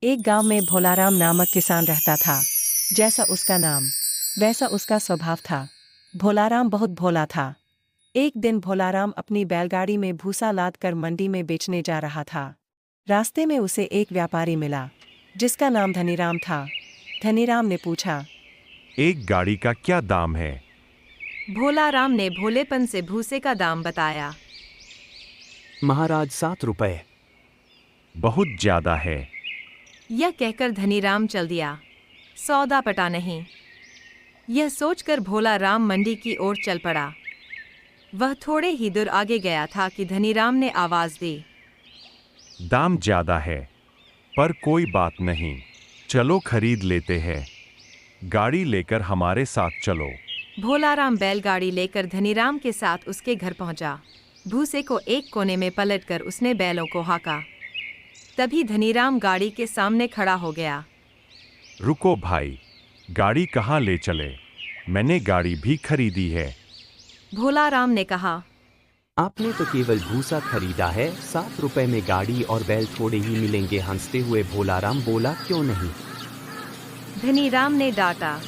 एक गांव में भोलाराम नामक किसान रहता था। जैसा उसका नाम, वैसा उसका स्वभाव था। भोलाराम बहुत भोला था। एक दिन भोलाराम अपनी बैलगाड़ी में भूसा लाद कर मंडी में बेचने जा रहा था। रास्ते में उसे एक व्यापारी मिला, जिसका नाम धनीराम था। धनीराम ने पूछा, एक गाड़ी का क्या दाम है? भोलाराम ने भोलेपन से भूसे का दाम बताया। महाराज 7 रुपए। बहुत ज्यादा है। यह कहकर धनीराम चल दिया। सौदा पटा नहीं। यह सोचकर भोलाराम मंडी की ओर चल पड़ा। वह थोड़े ही दूर आगे गया था कि धनीराम ने आवाज दी, दाम ज्यादा है, पर कोई बात नहीं, चलो खरीद लेते हैं। गाड़ी लेकर हमारे साथ चलो। भोलाराम बैलगाड़ी लेकर धनीराम के साथ उसके घर पहुंचा। भूसे को एक कोने में पलटकर उसने बैलों को हाँका। तभी धनीराम गाड़ी के सामने खड़ा हो गया। रुको भाई, गाड़ी कहाँ ले चले? मैंने गाड़ी भी खरीदी है। भोलाराम ने कहा, आपने तो केवल भूसा खरीदा है, 7 रुपए में गाड़ी और बैल थोड़े ही मिलेंगे। हंसते हुए भोलाराम बोला, क्यों नहीं? धनीराम ने डांटा,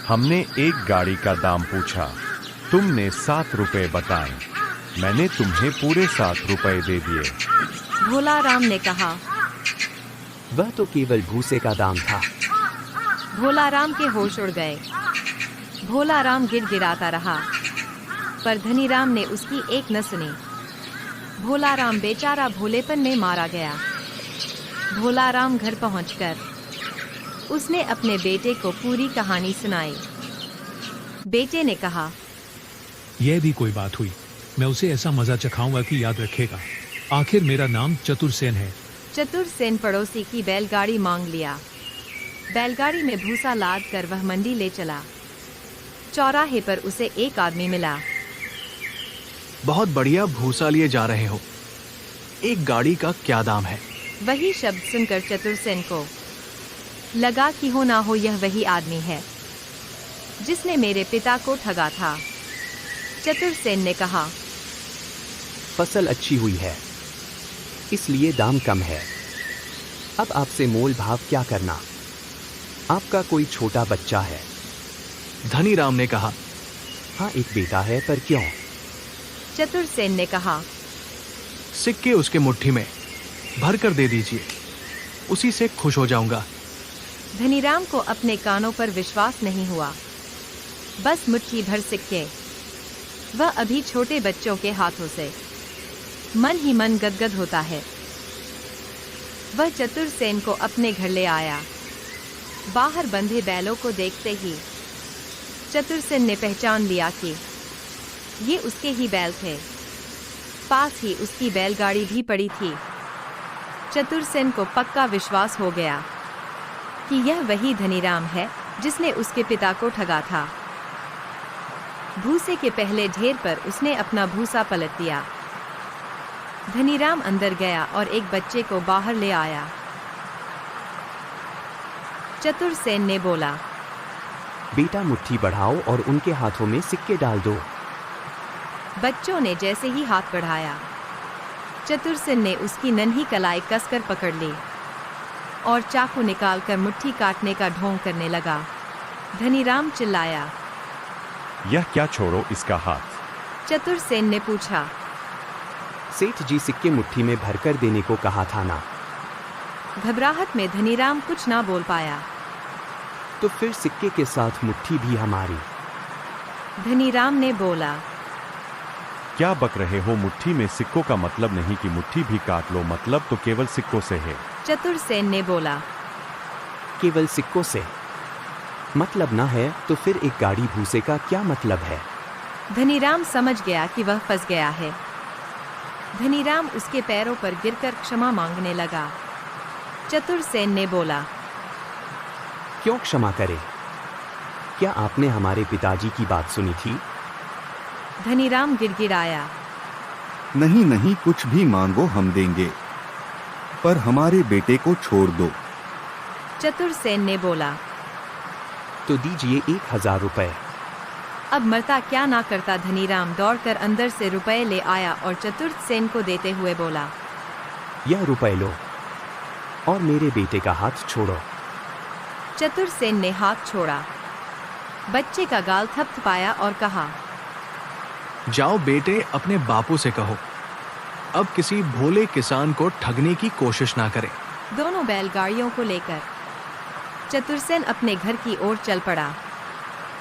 हमने एक गाड़ी का दाम पूछा, तुमने 7 रुपए बताए। मैंने तुम्हें पूरे 7 रुपए दे दिए। भोलाराम ने कहा, वह तो केवल भूसे का दाम था। भोलाराम के होश उड़ गए। भोलाराम गिड़गिड़ाता रहा, पर धनीराम ने उसकी एक न सुनी। भोलाराम बेचारा भोलेपन में मारा गया। भोलाराम घर पहुंचकर उसने अपने बेटे को पूरी कहानी सुनाई। बेटे ने कहा, यह भी कोई बात हुई। मैं उसे ऐसा मजा चखाऊंगा कि याद रखेगा। आखिर मेरा नाम चतुरसेन है। चतुरसेन पड़ोसी की बैलगाड़ी मांग लिया। बैलगाड़ी में भूसा लाद कर वह मंडी ले चला। चौराहे पर उसे एक आदमी मिला। बहुत बढ़िया भूसा लिए जा रहे हो। एक गाड़ी का क्या दाम है? वही शब्द सुनकर चतुरसेन को लगा कि हो ना हो यह वही आदमी है जिसने मेरे पिता को ठगा था। चतुरसेन ने कहा, फसल अच्छी हुई है, इसलिए दाम कम है। अब आपसे मोल भाव क्या करना? आपका कोई छोटा बच्चा है? धनीराम ने कहा, हाँ, एक बेटा है, पर क्यों? चतुरसेन ने कहा, सिक्के उसके मुट्ठी में भर कर दे दीजिए, उसी से खुश हो जाऊंगा। धनीराम को अपने कानों पर विश्वास नहीं हुआ। बस मुट्ठी भर सिक्के, वह अभी छोटे बच्चों के हाथों से मन ही मन गदगद होता है। वह चतुरसेन को अपने घर ले आया। बाहर बंधे बैलों को देखते ही चतुरसेन ने पहचान लिया कि ये उसके ही बैल थे। पास ही उसकी बैलगाड़ी भी पड़ी थी। चतुरसेन को पक्का विश्वास हो गया कि यह वही धनीराम है जिसने उसके पिता को ठगा था। भूसे के पहले ढेर पर उसने अपना भूसा पलट दिया। धनीराम अंदर गया और एक बच्चे को बाहर ले आया। चतुरसेन ने बोला, बेटा, मुट्ठी बढ़ाओ और उनके हाथों में सिक्के डाल दो। बच्चों ने जैसे ही हाथ बढ़ाया, चतुरसेन ने उसकी नन्ही कलाई कसकर पकड़ ली और चाकू निकालकर मुट्ठी काटने का ढोंग करने लगा। धनीराम चिल्लाया, यह क्या, छोड़ो इसका हाथ। चतुरसेन ने पूछा, सेठ जी, सिक्के मुट्ठी में भरकर देने को कहा था ना? घबराहट में धनीराम कुछ ना बोल पाया। तो फिर सिक्के के साथ मुट्ठी भी हमारी। धनीराम ने बोला, क्या बक रहे हो? मुट्ठी में सिक्कों का मतलब नहीं कि मुट्ठी भी काट लो, मतलब तो केवल सिक्कों से है। चतुरसेन ने बोला, केवल सिक्कों से मतलब ना है तो फिर एक गाड़ी भूसे का क्या मतलब है? धनीराम समझ गया कि वह फंस गया है। धनीराम उसके पैरों पर गिरकर क्षमा मांगने लगा। चतुरसेन ने बोला, क्यों क्षमा करे? क्या आपने हमारे पिताजी की बात सुनी थी? धनीराम गिड़गिड़ाया, नहीं नहीं, कुछ भी मांगो हम देंगे, पर हमारे बेटे को छोड़ दो। चतुरसेन ने बोला, तो दीजिए 1000 रुपए। अब मरता क्या ना करता। धनीराम दौड़कर अंदर से रुपए ले आया और चतुरसेन को देते हुए बोला, यह रुपए लो। और मेरे बेटे का हाथ छोड़ो। चतुरसेन ने हाथ छोड़ा। बच्चे का गाल थपथपाया और कहा, जाओ बेटे, अपने बापू से कहो अब किसी भोले किसान को ठगने की कोशिश ना करें। दोनों बैलगाड़ियों को लेकर चतुरसेन अपने घर की ओर चल पड़ा।